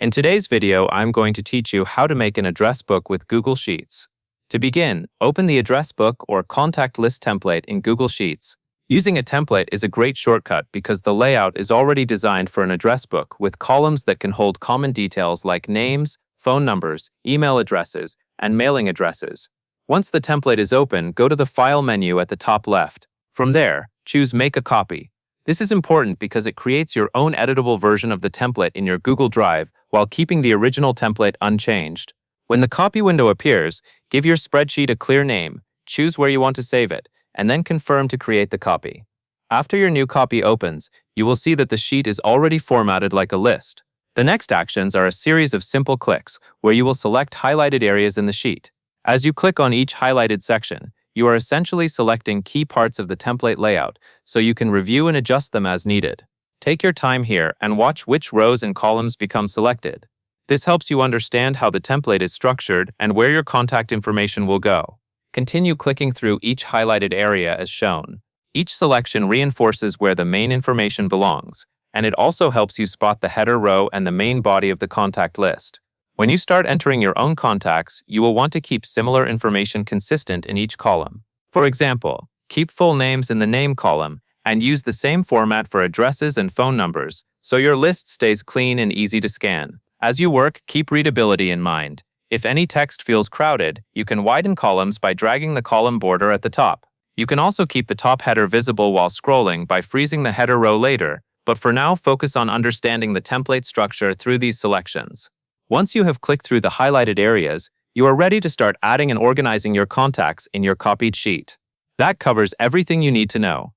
In today's video, I'm going to teach you how to make an address book with Google Sheets. To begin, open the address book or contact list template in Google Sheets. Using a template is a great shortcut because the layout is already designed for an address book with columns that can hold common details like names, phone numbers, email addresses, and mailing addresses. Once the template is open, go to the File menu at the top left. From there, choose Make a Copy. This is important because it creates your own editable version of the template in your Google Drive while keeping the original template unchanged. When the copy window appears, give your spreadsheet a clear name, choose where you want to save it, and then confirm to create the copy. After your new copy opens, you will see that the sheet is already formatted like a list. The next actions are a series of simple clicks where you will select highlighted areas in the sheet. As you click on each highlighted section, you are essentially selecting key parts of the template layout so you can review and adjust them as needed. Take your time here and watch which rows and columns become selected. This helps you understand how the template is structured and where your contact information will go. Continue clicking through each highlighted area as shown. Each selection reinforces where the main information belongs, and it also helps you spot the header row and the main body of the contact list. When you start entering your own contacts, you will want to keep similar information consistent in each column. For example, keep full names in the name column and use the same format for addresses and phone numbers so your list stays clean and easy to scan. As you work, keep readability in mind. If any text feels crowded, you can widen columns by dragging the column border at the top. You can also keep the top header visible while scrolling by freezing the header row later, but for now focus on understanding the template structure through these selections. Once you have clicked through the highlighted areas, you are ready to start adding and organizing your contacts in your copied sheet. That covers everything you need to know.